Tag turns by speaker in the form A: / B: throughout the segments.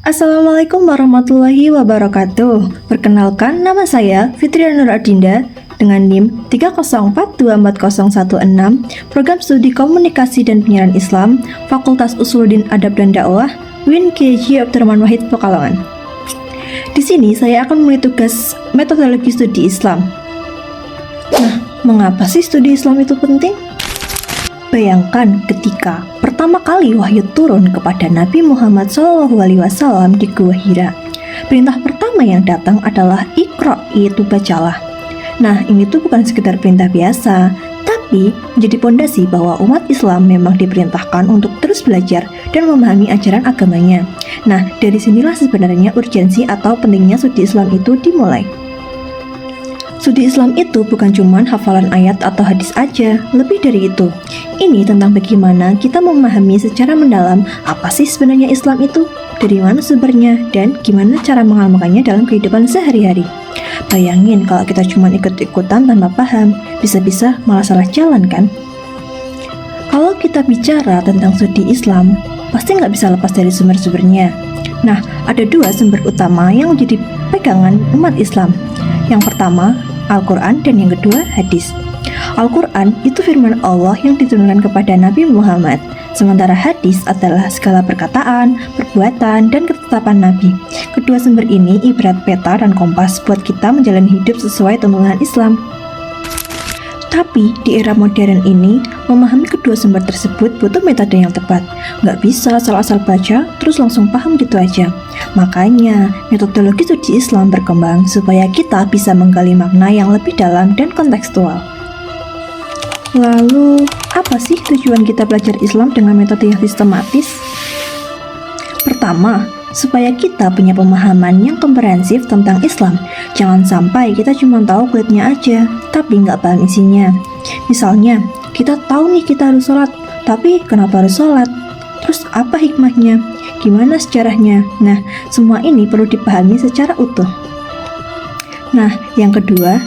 A: Assalamualaikum warahmatullahi wabarakatuh. Perkenalkan, nama saya Fitria Nur Adinda dengan NIM 304240116, Program Studi Komunikasi dan Penyiaran Islam, Fakultas Usuluddin Adab dan Dakwah, UIN KJ Abdurrahman Wahid Pekalongan. Di sini saya akan memulai tugas metodologi studi Islam. Nah, mengapa sih studi Islam itu penting? Bayangkan ketika pertama kali wahyu turun kepada Nabi Muhammad SAW di Gua Hira. Perintah pertama yang datang adalah Iqra, yaitu bacalah. Nah, ini tuh bukan sekedar perintah biasa, tapi menjadi pondasi bahwa umat Islam memang diperintahkan untuk terus belajar dan memahami ajaran agamanya. Nah, dari sinilah sebenarnya urgensi atau pentingnya studi Islam itu dimulai. Studi Islam itu bukan cuma hafalan ayat atau hadis aja, lebih dari itu. Ini tentang bagaimana kita memahami secara mendalam apa sih sebenarnya Islam itu, dari mana sumbernya, dan gimana cara mengamalkannya dalam kehidupan sehari-hari. Bayangin kalau kita cuma ikut-ikutan tanpa paham, bisa-bisa malah salah jalan kan? Kalau kita bicara tentang studi Islam, pasti nggak bisa lepas dari sumber-sumbernya. Nah, ada dua sumber utama yang menjadi pegangan umat Islam. Yang pertama, Al-Quran, dan yang kedua, hadis. Al-Quran itu firman Allah yang diturunkan kepada Nabi Muhammad, sementara hadis adalah segala perkataan, perbuatan, dan ketetapan Nabi. Kedua sumber ini ibarat peta dan kompas buat kita menjalani hidup sesuai tuntunan Islam. Tapi di era modern ini, memahami kedua sumber tersebut butuh metode yang tepat. Nggak bisa asal-asal baca, terus langsung paham gitu aja. Makanya, metodologi studi Islam berkembang supaya kita bisa menggali makna yang lebih dalam dan kontekstual. Lalu, apa sih tujuan kita belajar Islam dengan metode yang sistematis? Pertama, supaya kita punya pemahaman yang komprehensif tentang Islam. Jangan sampai kita cuma tahu kulitnya aja, tapi nggak paham isinya. Misalnya, kita tahu nih kita harus sholat, tapi kenapa harus sholat? Terus apa hikmahnya? Gimana sejarahnya? Nah, semua ini perlu dipahami secara utuh. Nah, yang kedua,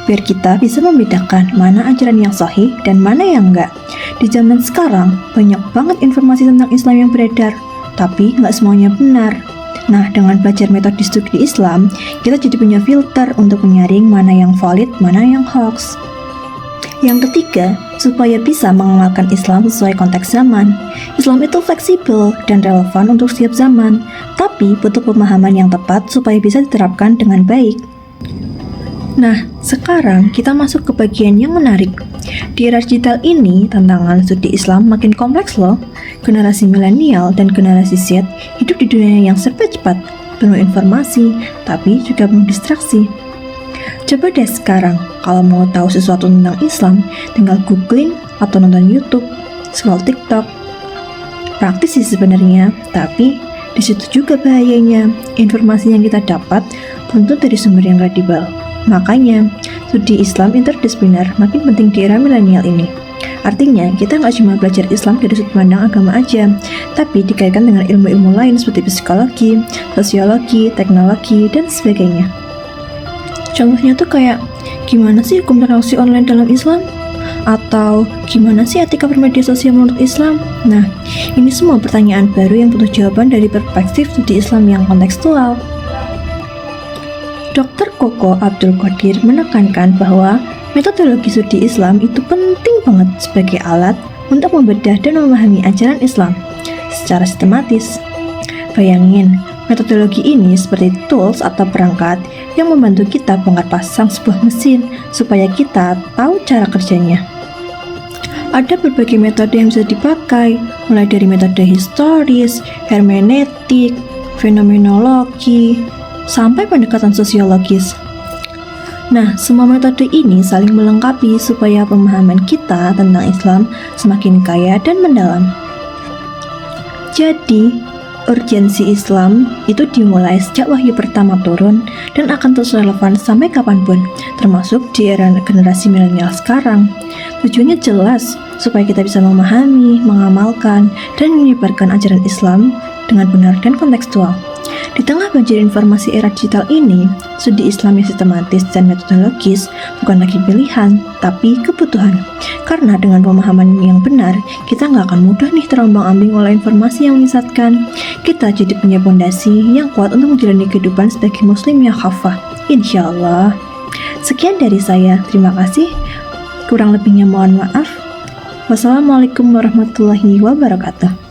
A: biar kita bisa membedakan mana ajaran yang sahih dan mana yang enggak. Di zaman sekarang, banyak banget informasi tentang Islam yang beredar, tapi nggak semuanya benar. Nah, dengan belajar metode studi Islam, kita jadi punya filter untuk menyaring mana yang valid, mana yang hoax. Yang ketiga, supaya bisa mengamalkan Islam sesuai konteks zaman. Islam itu fleksibel dan relevan untuk setiap zaman, tapi butuh pemahaman yang tepat supaya bisa diterapkan dengan baik. Nah, sekarang kita masuk ke bagian yang menarik. Di era digital ini, tantangan studi Islam makin kompleks loh. Generasi milenial dan generasi Z hidup di dunia yang serba cepat, penuh informasi, tapi juga penuh distraksi. Coba deh sekarang, kalau mau tahu sesuatu tentang Islam, tinggal googling atau nonton YouTube, scroll TikTok. Praktis sih sebenarnya, tapi di situ juga bahayanya. Informasi yang kita dapat tentu dari sumber yang kredibel. Makanya, studi Islam interdisipliner makin penting di era milenial ini. Artinya, kita nggak cuma belajar Islam dari sudut pandang agama aja, tapi dikaitkan dengan ilmu-ilmu lain seperti psikologi, sosiologi, teknologi, dan sebagainya. Contohnya tuh kayak, gimana sih hukum transaksi online dalam Islam? Atau gimana sih etika bermedia sosial menurut Islam? Nah, ini semua pertanyaan baru yang butuh jawaban dari perspektif studi Islam yang kontekstual. Dr. Koko Abdul Qadir menekankan bahwa metodologi studi Islam itu penting banget sebagai alat untuk membedah dan memahami ajaran Islam secara sistematis. Bayangin, metodologi ini seperti tools atau perangkat yang membantu kita bongkar pasang sebuah mesin supaya kita tahu cara kerjanya. Ada berbagai metode yang bisa dipakai, mulai dari metode historis, hermeneutik, fenomenologi, sampai pendekatan sosiologis. Nah, semua metode ini saling melengkapi supaya pemahaman kita tentang Islam semakin kaya dan mendalam. Jadi, urgensi Islam itu dimulai sejak wahyu pertama turun dan akan terus relevan sampai kapanpun, termasuk di era generasi milenial sekarang. Tujuannya jelas, supaya kita bisa memahami, mengamalkan, dan menyebarkan ajaran Islam dengan benar dan kontekstual. Di tengah banjir informasi era digital ini, studi Islam yang sistematis dan metodologis bukan lagi pilihan, tapi kebutuhan. Karena dengan pemahaman yang benar, kita nggak akan mudah nih terombang-ambing oleh informasi yang menyesatkan. Kita jadi punya fondasi yang kuat untuk menjalani kehidupan sebagai muslim yang khafah. Insya Allah. Sekian dari saya, terima kasih. Kurang lebihnya mohon maaf. Wassalamualaikum warahmatullahi wabarakatuh.